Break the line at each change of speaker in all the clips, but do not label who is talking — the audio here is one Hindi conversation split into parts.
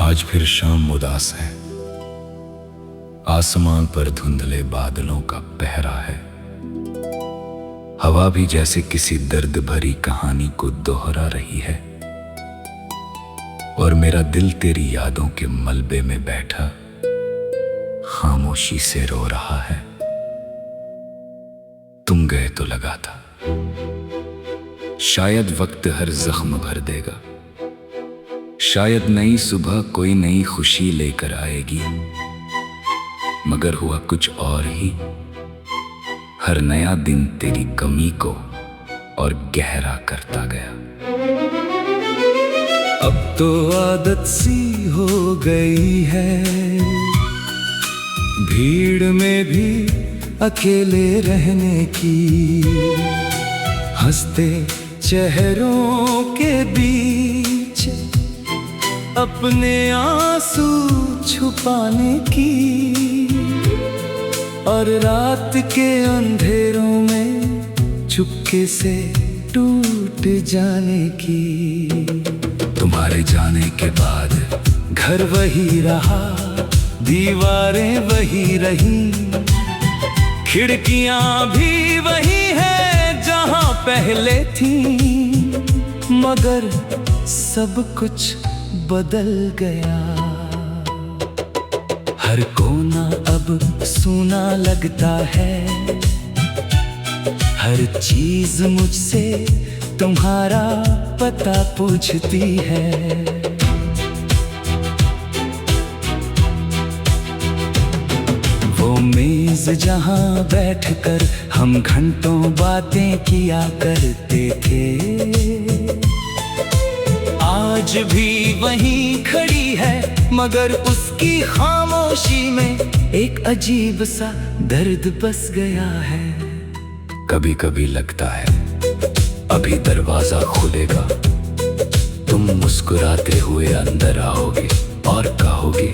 आज फिर शाम उदास है, आसमान पर धुंधले बादलों का पहरा है। हवा भी जैसे किसी दर्द भरी कहानी को दोहरा रही है, और मेरा दिल तेरी यादों के मलबे में बैठा खामोशी से रो रहा है। तुम गए तो लगा था शायद वक्त हर जख्म भर देगा, शायद नई सुबह कोई नई खुशी लेकर आएगी, मगर हुआ कुछ और ही। हर नया दिन तेरी कमी को और गहरा करता गया। अब तो आदत सी हो गई है भीड़ में भी अकेले रहने की, हंसते चेहरों के बीच अपने आंसू छुपाने की, और रात के अंधेरों में चुपके से टूट जाने की। तुम्हारे जाने के बाद घर वही रहा, दीवारें वही रही, खिड़कियां भी वही है जहां पहले थी, मगर सब कुछ बदल गया। हर कोना अब सूना लगता है, हर चीज मुझसे तुम्हारा पता पूछती है। वो मेज जहां बैठकर हम घंटों बातें किया करते थे, आज भी वहीं खड़ी है, मगर उसकी खामोशी में एक अजीब सा दर्द बस गया है। कभी कभी लगता है अभी दरवाजा खुलेगा, तुम मुस्कुराते हुए अंदर आओगे और कहोगे,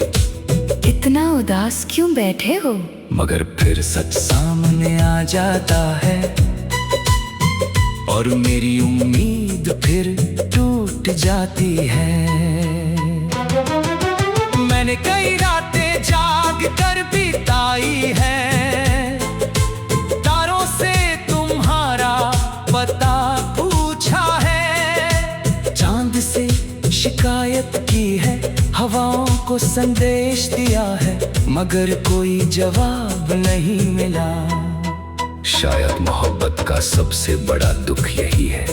इतना उदास क्यों बैठे हो?
मगर फिर सच सामने आ जाता है, और मेरी उम्मीद फिर टूट जाती है। मैंने कई रातें जाग कर बिताई है, तारों से तुम्हारा पता पूछा है, चांद से शिकायत की है, हवाओं को संदेश दिया है, मगर कोई जवाब नहीं मिला। शायद मोहब्बत का सबसे बड़ा दुख यही है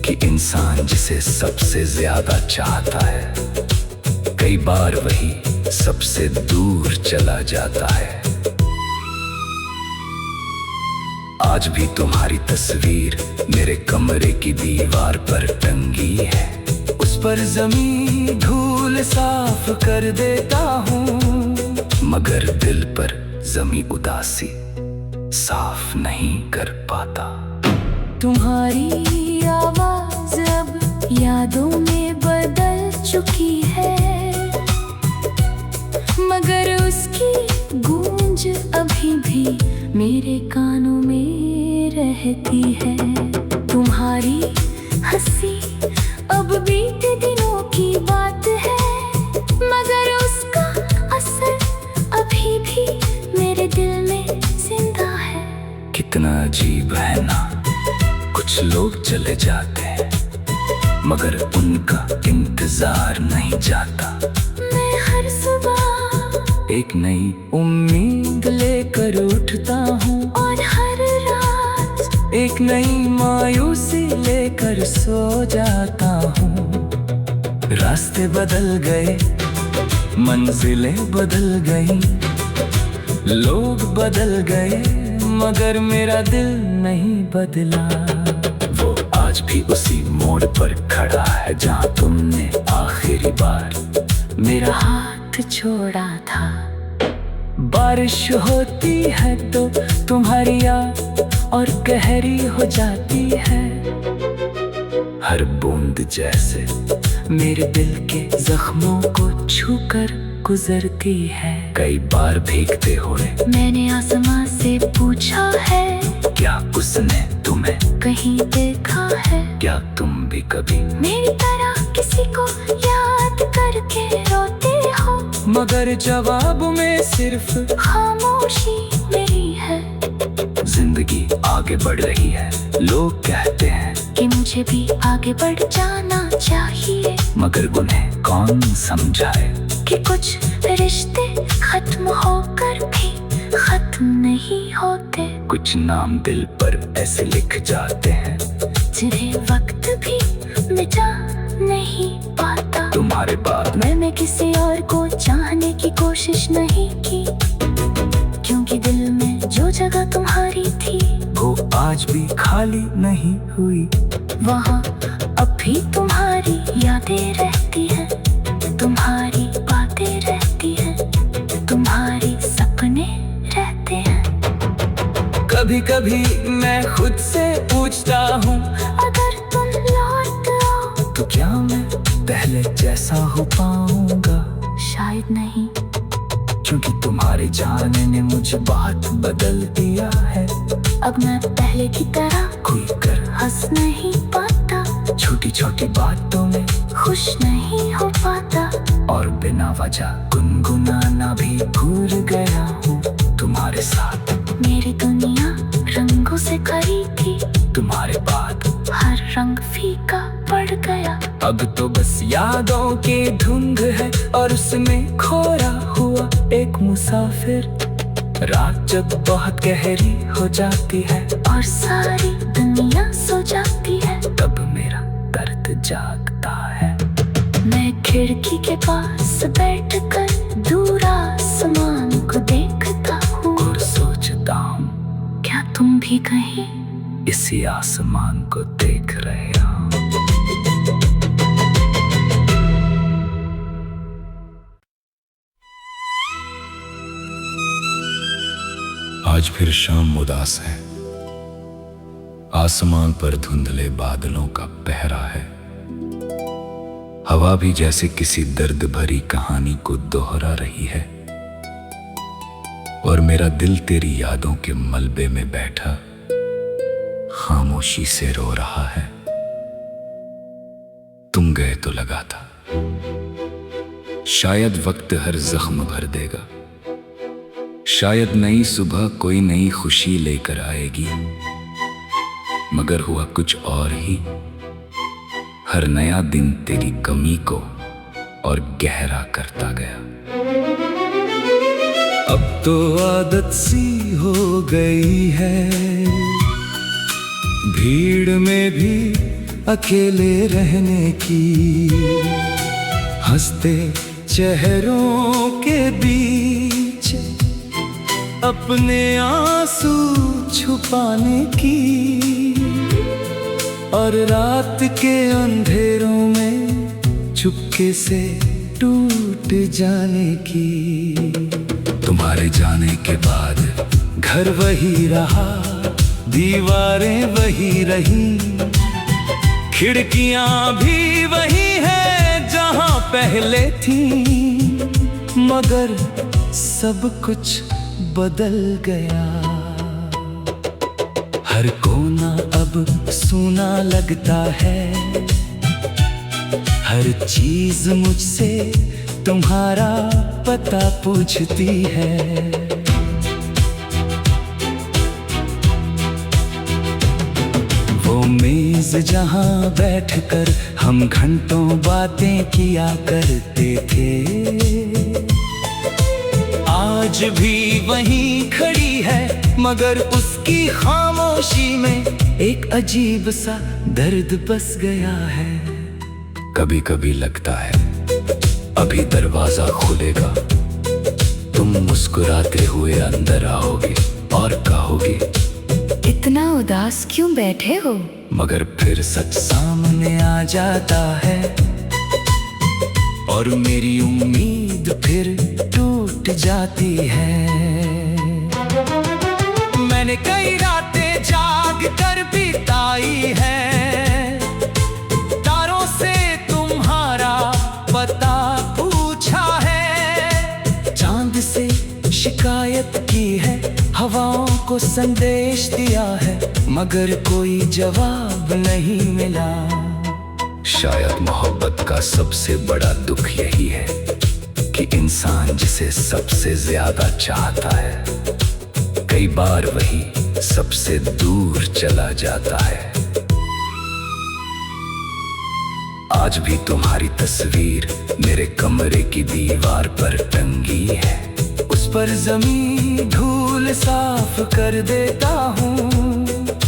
कि इंसान जिसे सबसे ज्यादा चाहता है, कई बार वही सबसे दूर चला जाता है। आज भी तुम्हारी तस्वीर मेरे कमरे की दीवार पर टंगी है, उस पर जमीन धूल साफ कर देता हूँ, मगर दिल पर जमी उदासी साफ नहीं कर पाता।
तुम्हारी आवाज अब यादों में बदल चुकी है, मगर उसकी गूंज अभी भी मेरे कानों में रहती है। तुम्हारी हंसी अब बीते दिनों की बात है, मगर उसका असर अभी भी मेरे दिल में जिंदा है।
कितना अजीब है ना, कुछ लोग चले जाते हैं मगर उनका इंतजार नहीं जाता।
मैं हर सुबह
एक नई उम्मीद लेकर उठता हूँ,
और हर रात
एक नई मायूसी लेकर सो जाता हूँ। रास्ते बदल गए, मंजिलें बदल गई, लोग बदल गए, मगर मेरा दिल नहीं बदला। वो आज भी उसी मोड़ पर खड़ा है जहाँ तुमने आखिरी बार मेरा हाथ छोड़ा था। बारिश होती है तो तुम्हारी याद और गहरी हो जाती है, हर बूंद जैसे मेरे दिल के जख्मों को छूकर गुजरती है। कई बार भीगते हुए
मैंने आसमां से पूछा है,
क्या उसने तुम्हें
कहीं देखा है?
क्या तुम भी कभी
मेरी तरह किसी को याद करके रो
मगर जवाब में सिर्फ
खामोशी मेरी है।
जिंदगी आगे बढ़ रही है, लोग कहते हैं
कि मुझे भी आगे बढ़ जाना चाहिए,
मगर उन्हें कौन समझाए
कि कुछ रिश्ते खत्म होकर भी खत्म नहीं होते।
कुछ नाम दिल पर ऐसे लिख जाते हैं
जिन्हें वक्त भी मिटा नहीं पाता।
तुम्हारे बाद
मैंने किसी और को चाहने की कोशिश नहीं की, क्योंकि दिल में जो जगह तुम्हारी थी
वो आज भी खाली नहीं हुई।
वहाँ अब भी तुम्हारी यादें रहती हैं, तुम्हारी बातें रहती हैं, तुम्हारी सपने रहते हैं।
कभी कभी मैं खुद से पूछता हूँ,
अगर तुम लौट आओ
तो क्या मैं पहले जैसा हो पाऊंगा?
शायद नहीं,
क्योंकि तुम्हारे जाने ने मुझे बहुत बदल दिया है।
अब मैं पहले की तरह
खुल कर
हंस नहीं पाता,
छोटी छोटी बातों में
खुश नहीं हो पाता,
और बिना वजह गुनगुनाना भी भूल गया हूँ तुम्हारे साथ।
मेरी दुनिया रंगों से खरी थी,
तुम्हारे बाद
हर रंग फीका पड़ गया।
अब तो बस यादों की धुंध है और उसमें खोया हुआ एक मुसाफिर। रात जब बहुत गहरी हो जाती है
और सारी दुनिया सो जाती है,
तब मेरा दर्द जागता है।
मैं खिड़की के पास बैठकर दूर आसमान को देखता हूँ
और सोचता हूँ,
क्या तुम भी कहीं
इसी आसमान को देख रहे हो?
आज फिर शाम उदास है, आसमान पर धुंधले बादलों का पहरा है। हवा भी जैसे किसी दर्द भरी कहानी को दोहरा रही है, और मेरा दिल तेरी यादों के मलबे में बैठा खामोशी से रो रहा है। तुम गए तो लगा था शायद वक्त हर जख्म भर देगा, शायद नई सुबह कोई नई खुशी लेकर आएगी, मगर हुआ कुछ और ही। हर नया दिन तेरी कमी को और गहरा करता गया।
अब तो आदत सी हो गई है भीड़ में भी अकेले रहने की, हंसते चेहरों के बीच अपने आंसू छुपाने की, और रात के अंधेरों में चुपके से टूट जाने की।
तुम्हारे जाने के बाद
घर वही रहा, दीवारें वही रही, खिड़कियां भी वही है जहां पहले थी, मगर सब कुछ बदल गया। हर कोना अब सूना लगता है, हर चीज मुझसे तुम्हारा पता पूछती है। वो मेज जहां बैठकर हम घंटों बातें किया करते थे, आज भी वहीं खड़ी है, मगर उसकी खामोशी में एक अजीब सा दर्द बस गया है।
कभी कभी लगता है अभी दरवाजा खुलेगा, तुम मुस्कुराते हुए अंदर आओगे और कहोगे,
इतना उदास क्यों बैठे हो?
मगर फिर सच सामने आ जाता है, और मेरी उम्मीद फिर टूट जाती है। मैंने कई रातें जाग कर बिताई है, तारों से तुम्हारा पता पूछा है, चांद से शिकायत की है, हवाओं को संदेश दिया है, मगर कोई जवाब नहीं मिला।
शायद मोहब्बत का सबसे बड़ा दुख यही है कि इंसान जिसे सबसे ज्यादा चाहता है, कई बार वही सबसे दूर चला जाता है। आज भी तुम्हारी तस्वीर मेरे कमरे की दीवार पर टंगी है। उस पर जमीन धूल साफ कर देता हूँ,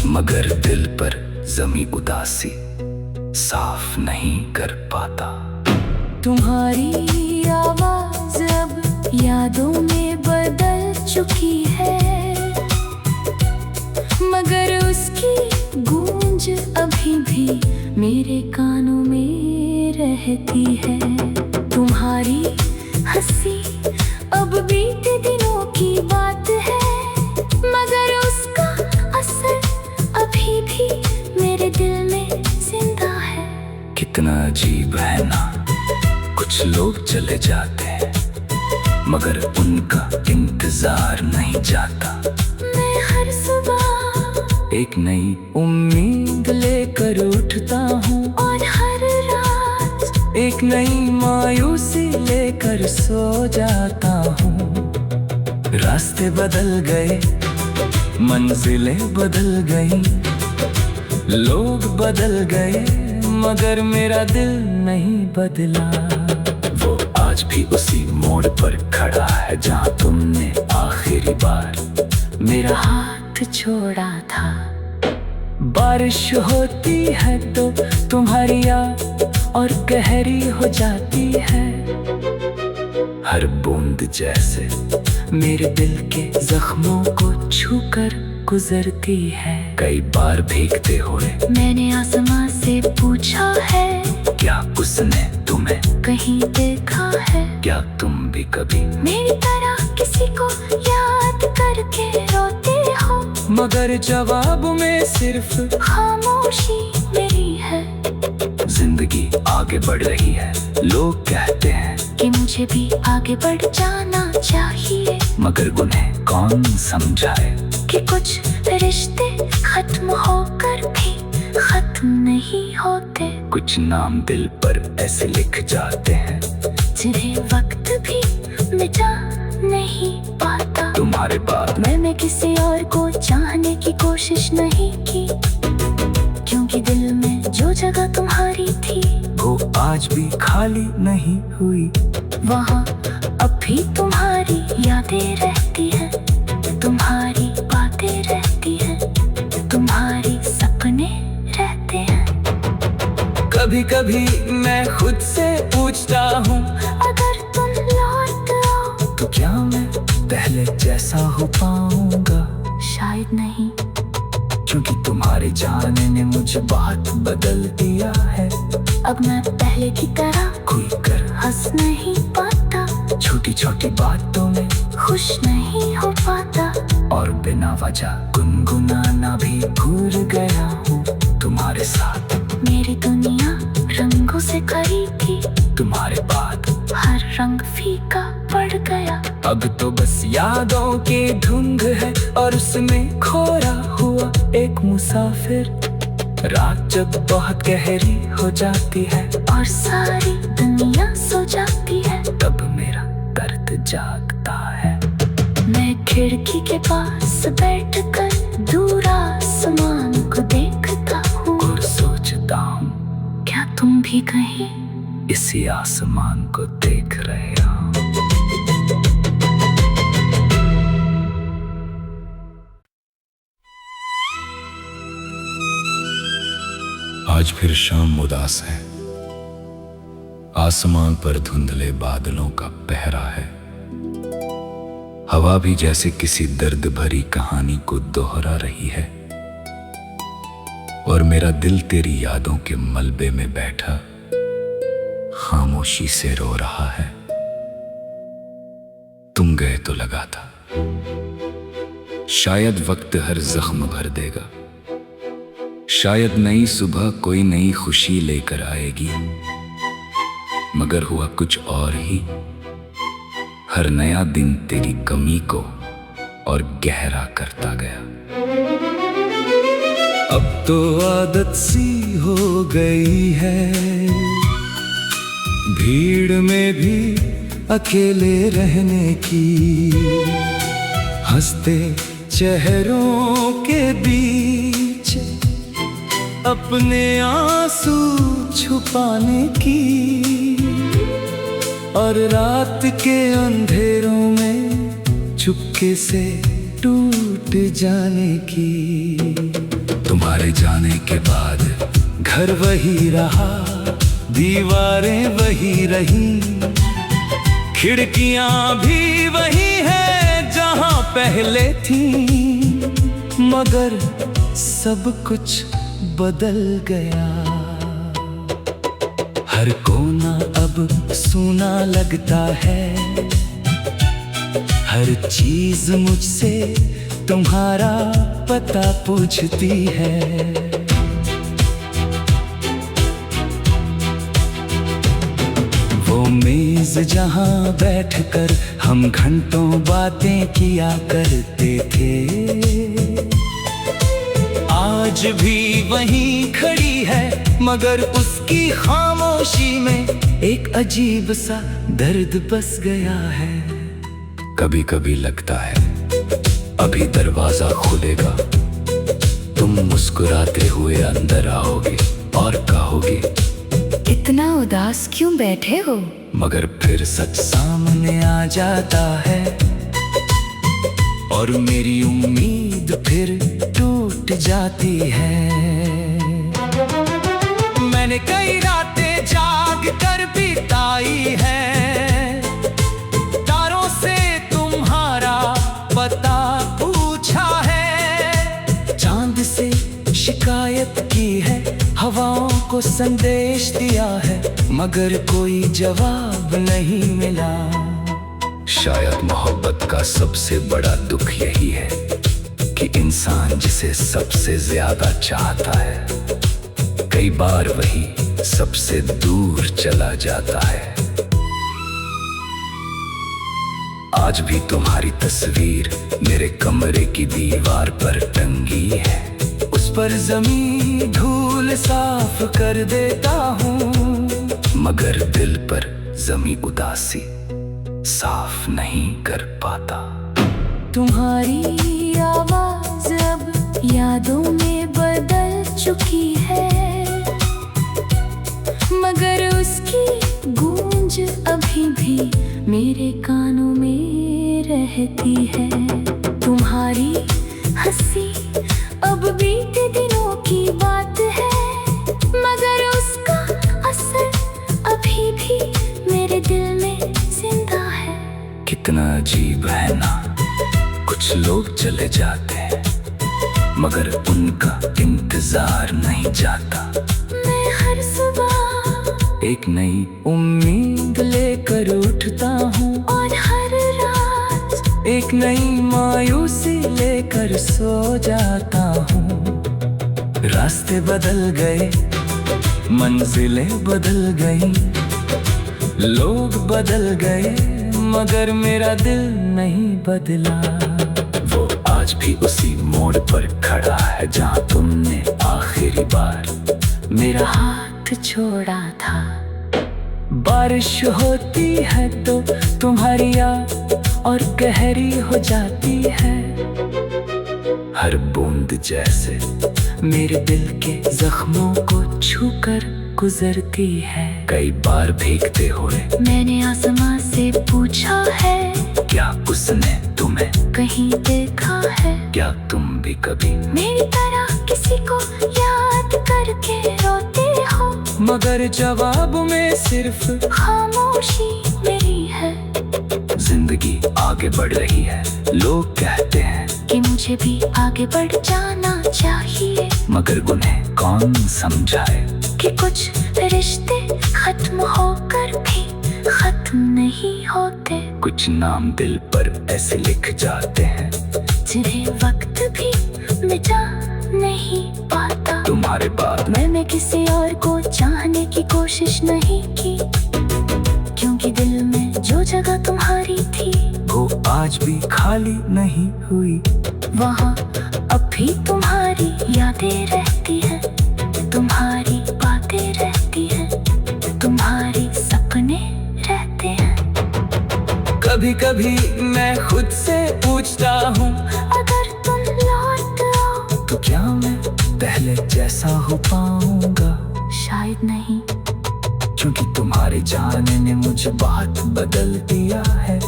मगर दिल पर जमी उदासी साफ नहीं कर पाता।
तुम्हारी आवाज अब यादों में बदल चुकी है, मगर उसकी गूंज अभी भी मेरे कानों में रहती है। तुम्हारी हंसी अब बीते दिनों की बात है, मगर उसका असर अभी भी मेरे दिल में जिंदा है।
कितना अजीब है ना, कुछ लोग चले जाते हैं मगर उनका इंतजार नहीं जाता।
मैं हर सुबह
एक नई उम्मीद लेकर उठता हूँ,
और हर रात
एक नई मायूसी लेकर सो जाता हूँ। रास्ते बदल गए, मंजिलें बदल गई, लोग बदल गए, मगर मेरा दिल नहीं बदला।
वो आज भी उसी मोड़ पर खड़ा है जहाँ तुमने आखिरी बार
मेरा हाथ छोड़ा था।
बारिश होती है तो तुम्हारी याद और गहरी हो जाती है।
हर बूंद जैसे
मेरे दिल के जख्मों को छूकर गुजरती है।
कई बार भीगते हुए
मैंने आसमां से पूछा है,
क्या उसने तुम्हें
कहीं देखा है?
क्या तुम भी कभी
मेरी तरह किसी को याद करके रोते हो?
मगर जवाब में सिर्फ
खामोशी मेरी है।
जिंदगी आगे बढ़ रही है, लोग कहते हैं
कि मुझे भी आगे बढ़ जाना चाहिए,
मगर उन्हें कौन समझाए
कि कुछ रिश्ते खत्म होकर भी खत्म नहीं होते।
कुछ नाम दिल पर ऐसे लिख जाते हैं
जिन्हें वक्त भी मिटा नहीं पाता।
तुम्हारे बाद
मैंने किसी और को चाहने की कोशिश नहीं की, क्योंकि दिल में जो जगह तुम्हारी थी
वो आज भी खाली नहीं हुई।
वहाँ अब भी तुम्हारी यादें रहती हैं, तुम्हारी बातें रहती हैं, तुम्हारी सपने रहते हैं।
कभी कभी मैं खुद से पूछता हूँ,
अगर तुम लौट आओ
तो क्या मैं पहले जैसा हो पाऊंगा?
शायद नहीं,
क्योंकि तुम्हारे जाने ने मुझे बहुत बदल दिया है।
अब मैं पहले की तरह
खुलकर
हंस नहीं पाता,
छोटी छोटी बातों में
खुश नहीं हो पाता,
और बिना वजह गुनगुनाना भी भूल गया हूँ। तुम्हारे साथ
मेरी दुनिया रंगों से खरी थी,
तुम्हारे बाद
हर रंग फीका पड़ गया।
अब तो बस यादों की धुंध है और उसमें खोया हुआ एक मुसाफिर। रात जब बहुत गहरी हो जाती है
और सारी दुनिया सो जाती है,
तब मेरा दर्द जागता है।
मैं खिड़की के पास बैठकर दूर आसमान को देखता हूँ,
और सोचता हूँ
क्या तुम भी कहीं
इसी आसमान को देख रहे हो? आज फिर शाम उदास है, आसमान पर धुंधले बादलों का पहरा है। हवा भी जैसे किसी दर्द भरी कहानी को दोहरा रही है, और मेरा दिल तेरी यादों के मलबे में बैठा खामोशी से रो रहा है। तुम गए तो लगा था शायद वक्त हर जख्म भर देगा, शायद नई सुबह कोई नई खुशी लेकर आएगी, मगर हुआ कुछ और ही। हर नया दिन तेरी कमी को और गहरा करता गया।
अब तो आदत सी हो गई है, भीड़ में भी अकेले रहने की, हंसते चेहरों के बीच अपने आंसू छुपाने की, और रात के अंधेरों में चुपके से टूट जाने की। तुम्हारे जाने के बाद घर वही रहा, दीवारें वही रही, खिड़कियां भी वही है जहां पहले थी, मगर सब कुछ बदल गया। हर कोना अब सूना लगता है, हर चीज मुझसे तुम्हारा पता पूछती है। वो मेज जहां बैठकर हम घंटों बातें किया करते थे, आज भी वहीं खड़ी है, मगर उसकी खामोशी में एक अजीब सा दर्द बस गया है। कभी कभी लगता है अभी दरवाजा खुलेगा, तुम मुस्कुराते हुए अंदर आओगे और कहोगे,
इतना उदास क्यों बैठे हो?
मगर फिर सच सामने आ जाता है, और मेरी उम्मीद फिर टूट जाती है। मैंने कई रातें जाग कर बिताई है, तारों से तुम्हारा पता पूछा है, चांद से शिकायत की है, हवाओं को संदेश दिया है, मगर कोई जवाब नहीं मिला। शायद मोहब्बत का सबसे बड़ा दुख यही है कि इंसान जिसे सबसे ज्यादा चाहता है, कई बार वही सबसे दूर चला जाता है। आज भी तुम्हारी तस्वीर मेरे कमरे की दीवार पर टंगी है, उस पर जमीन धूल साफ कर देता हूँ, मगर दिल पर जमी उदासी साफ नहीं कर पाता।
तुम्हारी आवाज अब यादों में बदल चुकी है, मगर उसकी गूंज अभी भी मेरे कानों में रहती है। तुम्हारी हंसी अब बीते दिनों की बात है, मगर उसका असर अभी भी मेरे दिल में जिंदा है।
कितना अजीब है ना, कुछ लोग चले जाते हैं मगर उनका इंतजार नहीं जाता।
मैं हर सुबह
एक नई उम्मीद लेकर उठता हूँ,
और हर रात
एक नई मायूसी लेकर सो जाता हूँ। रास्ते बदल गए, मंजिलें बदल गई, लोग बदल गए, मगर मेरा दिल नहीं बदला। वो आज भी उसी मोड़ पर खड़ा है जहाँ तुमने आखिरी बार मेरा हाथ छोड़ा था। बारिश होती है तो तुम्हारी याद और गहरी हो जाती है, हर बूंद जैसे मेरे दिल के जख्मों को छूकर गुजरती है। कई बार भीगते हुए
मैंने आसमां से पूछा है,
क्या उसने तुम्हें
कहीं देखा है?
क्या तुम भी कभी
मेरी तरह किसी को याद करके रोते हो?
मगर जवाब में सिर्फ
खामोशी मेरी है।
जिंदगी आगे बढ़ रही है, लोग कहते हैं
कि मुझे भी आगे बढ़ जाना चाहिए,
मगर उन्हें कौन समझाए
कि कुछ रिश्ते खत्म होकर भी खत्म नहीं होते।
कुछ नाम दिल पर ऐसे लिख जाते हैं
जिन्हें वक्त भी मिटा नहीं पाता।
तुम्हारे बाद
मैंने किसी और को चाहने की कोशिश नहीं की, क्योंकि दिल में जो जगह तुम्हारी थी
वो आज भी खाली नहीं हुई।
वहाँ अब भी तुम्हारी यादें रहती हैं, तुम्हारी बातें रहती हैं, तुम्हारी सपने रहते हैं।
कभी मैं खुद से पूछता हूँ,
अगर तुम लौट आओ
तो क्या मैं पहले जैसा हो पाऊंगा?
शायद नहीं,
क्योंकि तुम्हारे जाने ने मुझे बहुत बदल दिया है।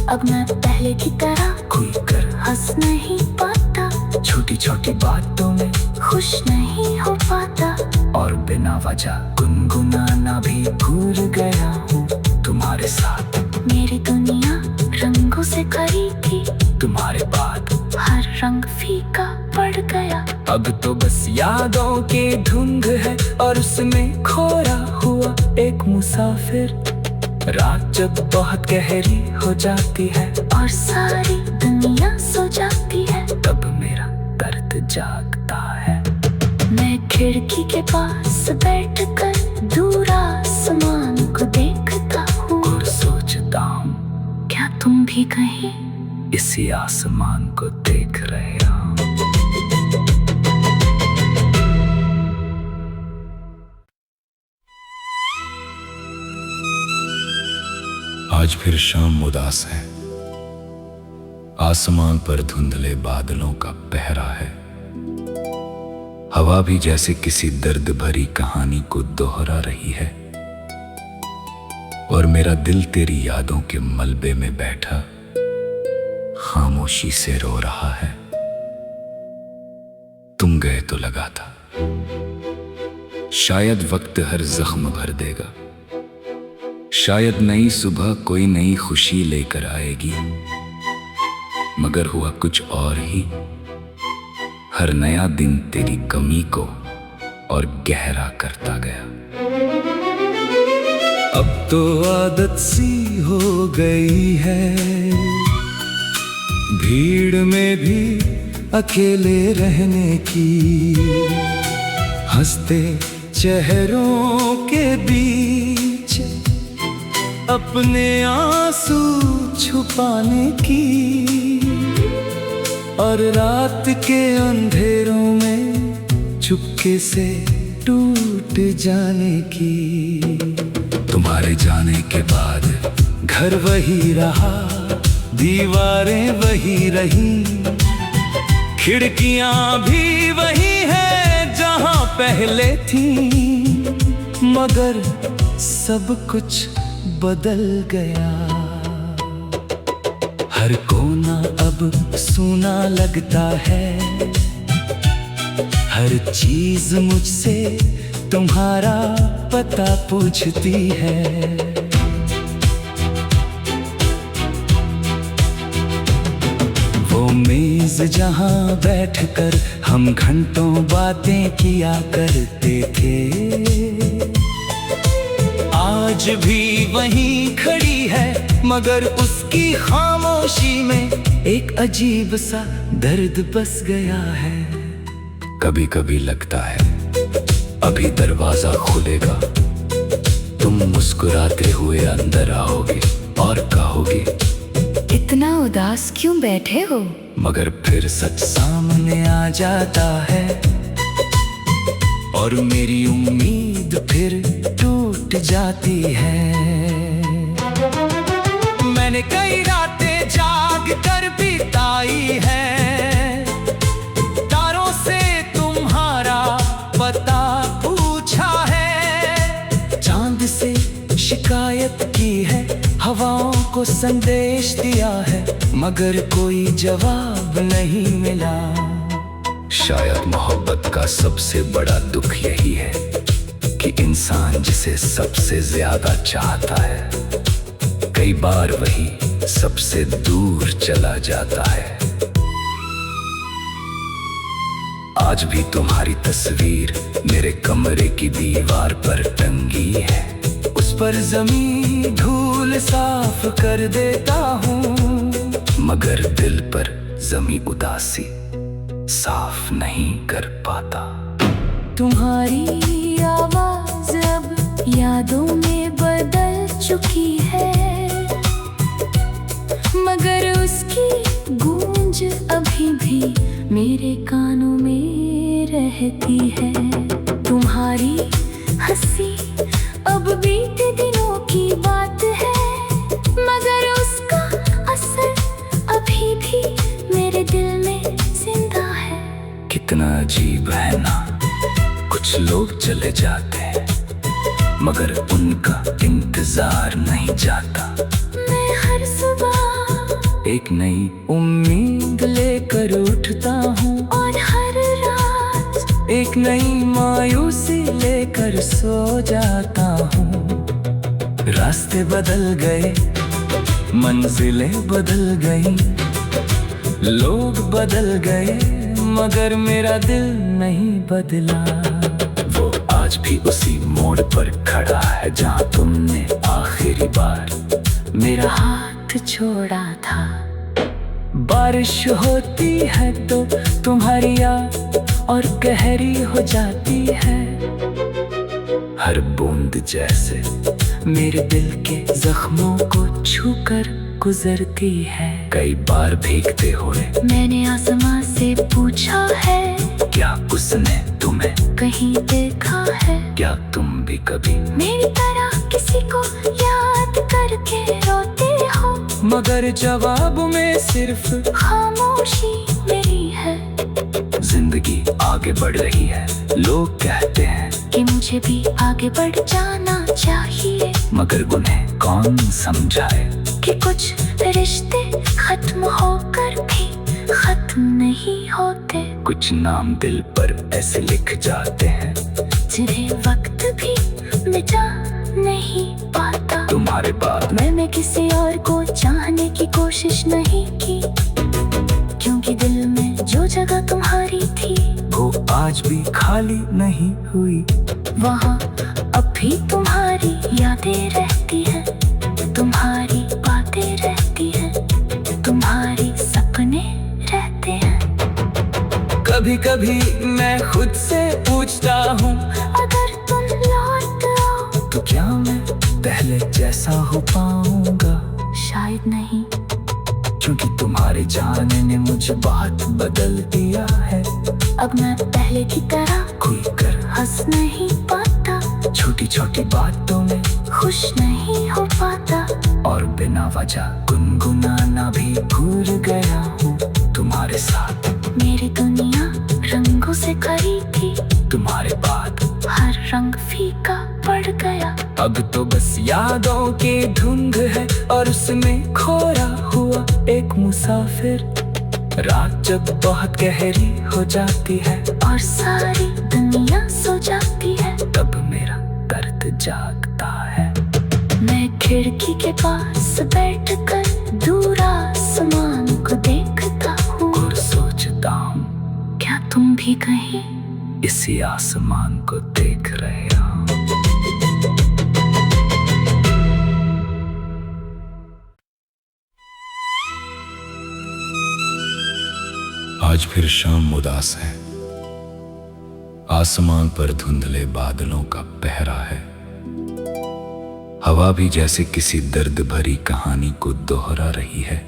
अब मैं पहले की तरह
खुल कर
हंस नहीं पाता,
छोटी छोटी बातों में
खुश नहीं हो पाता,
और बिना वजह गुनगुनाना भी भूल गया हूँ तुम्हारे साथ।
मेरी दुनिया रंगों से भरी थी,
तुम्हारे बाद
हर रंग फीका पड़ गया।
अब तो बस यादों की धुंध है और उसमें खोया हुआ एक मुसाफिर। रात जब बहुत गहरी हो जाती है
और सारी दुनिया सो जाती है,
तब मेरा दर्द जागता है।
मैं खिड़की के पास बैठकर दूर आसमान को देखता हूँ,
और सोचता हूँ
क्या तुम भी कहीं
इसी आसमान को देख रहे हो?
आज फिर शाम उदास है, आसमान पर धुंधले बादलों का पहरा है। हवा भी जैसे किसी दर्द भरी कहानी को दोहरा रही है, और मेरा दिल तेरी यादों के मलबे में बैठा खामोशी से रो रहा है। तुम गए तो लगा था शायद वक्त हर जख्म भर देगा, शायद नई सुबह कोई नई खुशी लेकर आएगी, मगर हुआ कुछ और ही। हर नया दिन तेरी कमी को और गहरा करता गया।
अब तो आदत सी हो गई है भीड़ में भी अकेले रहने की, हंसते चेहरों के बीच अपने आंसू छुपाने की, और रात के अंधेरों में चुपके से टूट जाने की।
तुम्हारे जाने के बाद
घर वही रहा, दीवारें वही रही, खिड़कियां भी वही है जहां पहले थी, मगर सब कुछ बदल गया। हर कोना अब सूना लगता है, हर चीज मुझसे तुम्हारा पता पूछती है। वो मेज जहां बैठकर हम घंटों बातें किया करते थे, आज भी वहीं खड़ी है, मगर उसकी खामोशी में एक अजीब सा दर्द बस गया है।
कभी कभी लगता है अभी दरवाजा खुलेगा, तुम मुस्कुराते हुए अंदर आओगे और कहोगे,
इतना उदास क्यों बैठे हो?
मगर फिर सच सामने आ जाता है, और मेरी उम्मीद फिर टूट जाती है। मैंने कई रातें जाग कर बिताई है, तारों से तुम्हारा पता पूछा है, चांद से शिकायत की है, हवाओं को संदेश दिया है, मगर कोई जवाब नहीं मिला।
शायद मोहब्बत का सबसे बड़ा दुख यही है कि इंसान जिसे सबसे ज्यादा चाहता है, कई बार वही सबसे दूर चला जाता है। आज भी तुम्हारी तस्वीर मेरे कमरे की दीवार पर टंगी है, उस पर जमीन धूल साफ कर देता हूँ, मगर दिल पर जमी उदासी साफ नहीं कर पाता।
तुम्हारी आवाज अब यादों में बदल चुकी है, मगर उसकी गूंज अभी भी मेरे कानों में रहती है। तुम्हारी हंसी अब बीते दिनों की बात है, मगर उसका
कुछ लोग चले जाते हैं मगर उनका इंतजार नहीं जाता।
मैं हर सुबह
एक नई उम्मीद लेकर उठता हूँ
और हर रात
एक नई मायूसी लेकर सो जाता हूँ। रास्ते बदल गए, मंजिलें बदल गई, लोग बदल गए मगर मेरा दिल नहीं बदला। वो आज भी उसी मोड़ पर खड़ा है जहाँ तुमने आखिरी बार मेरा
हाथ छोड़ा था।
बारिश होती है तो तुम्हारी याद और गहरी हो जाती है। हर बूंद जैसे मेरे दिल के जख्मों को छूकर गुजरती है। कई बार भीगते हुए
मैंने आसमां से पूछा है,
क्या उसने तुम्हें
कहीं देखा है?
क्या तुम भी कभी
मेरी तरह किसी को याद करके रोते हो?
मगर जवाब में सिर्फ
खामोशी मेरी है
जिंदगी आगे बढ़ रही है। लोग कहते हैं
कि मुझे भी आगे बढ़ जाना चाहिए,
मगर उन्हें कौन समझाए
कि कुछ रिश्ते खत्म होकर भी खत्म नहीं होते।
कुछ नाम दिल पर ऐसे लिख जाते हैं
जिन्हें वक्त भी मिटा नहीं पाता।
तुम्हारे बाद
मैंने किसी और को चाहने की कोशिश नहीं की, क्योंकि दिल में जो जगह तुम्हारी थी
वो आज भी खाली नहीं हुई।
वहाँ अब भी तुम्हारी यादें रहती हैं, तुम्हारी बातें रहती हैं, तुम्हारी सपने रहते हैं।
कभी कभी मैं खुद से पूछता हूँ,
अगर तुम लौट आओ
तो क्या मैं पहले जैसा हो पाऊंगा?
शायद नहीं,
क्योंकि तुम्हारे जाने ने मुझे बहुत बदल दिया है।
अब मैं पहले की तरह
खुलकर
हंस नहीं पाता,
छोटी छोटी बातों में
खुश नहीं हो पाता,
और बिना वजह गुनगुनाना भी भूल गया हूँ। तुम्हारे साथ
मेरी दुनिया रंगों से भरी थी,
तुम्हारे बाद
हर रंग फीका पड़ गया।
अब तो बस यादों की धुंध है और उसमें खोया हुआ एक मुसाफिर। रात जब बहुत गहरी हो जाती है
और सारी दुनिया सो जाती है,
तब मेरा दर्द जागता है।
मैं खिड़की के पास बैठकर दूर आसमान को देखता हूँ
और सोचता हूँ,
क्या तुम भी कहीं
इसी आसमान को देख रहे हो? आज फिर शाम उदास है, आसमान पर धुंधले बादलों का पहरा है। हवा भी जैसे किसी दर्द भरी कहानी को दोहरा रही है,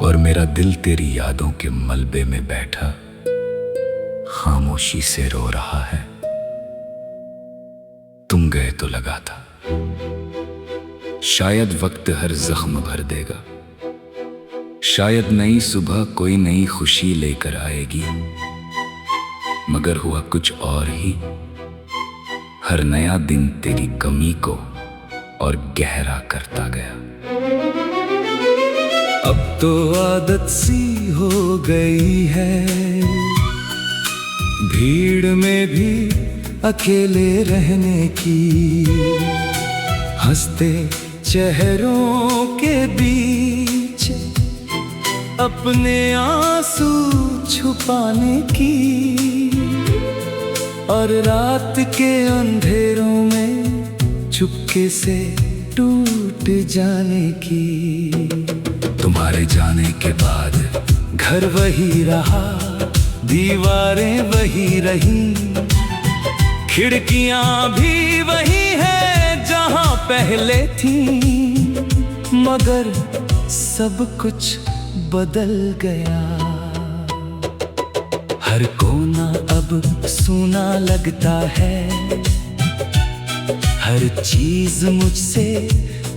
और मेरा दिल तेरी यादों के मलबे में बैठा खामोशी से रो रहा है। तुम गए तो लगा था शायद वक्त हर जख्म भर देगा, शायद नई सुबह कोई नई खुशी लेकर आएगी, मगर हुआ कुछ और ही। हर नया दिन तेरी कमी को और गहरा करता गया। अब तो आदत सी हो गई है भीड़ में भी अकेले रहने की, हंसते चेहरों के बीच अपने आंसू छुपाने की, और रात के अंधेरों में चुपके से टूट जाने की। तुम्हारे जाने के बाद घर वही रहा, दीवारें वही रही, खिड़कियां भी वही है जहां पहले थी, मगर सब कुछ बदल गया। हर कोना अब सूना लगता है, हर चीज मुझसे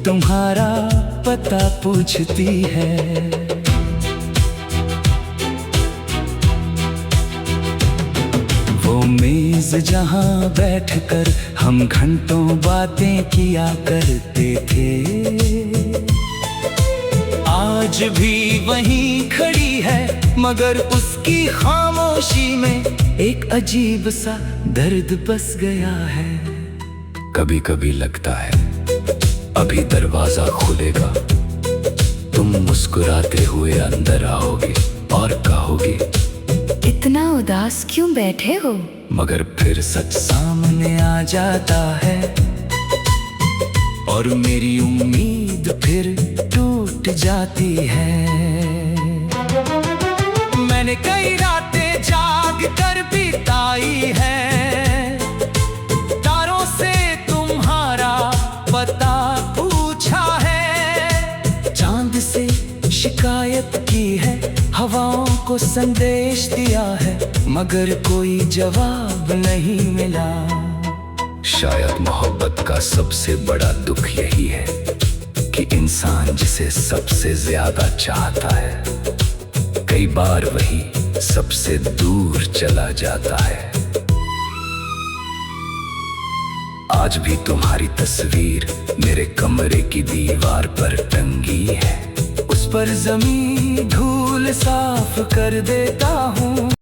तुम्हारा पता पूछती है। वो मेज जहां बैठकर हम घंटों बातें किया करते थे, आज भी वहीं खड़ी है, मगर उसकी खामोशी में एक अजीब सा दर्द बस गया है।
कभी कभी लगता है अभी दरवाजा खुलेगा, तुम मुस्कुराते हुए अंदर आओगे और कहोगे,
इतना उदास क्यों बैठे हो?
मगर फिर सच सामने आ जाता है और मेरी उम्मीद फिर टूट जाती है। मैंने कई रातें जाग कर बिताई है, तारों से तुम्हारा पता पूछा है, चांद से शिकायत की है, हवाओं को संदेश दिया है, मगर कोई जवाब नहीं मिला।
शायद मोहब्बत का सबसे बड़ा दुख यही है कि इंसान जिसे सबसे ज्यादा चाहता है, कई बार वही सबसे दूर चला जाता है। आज भी तुम्हारी तस्वीर मेरे कमरे की दीवार पर टंगी है,
उस पर जमीन धूल साफ कर देता हूँ।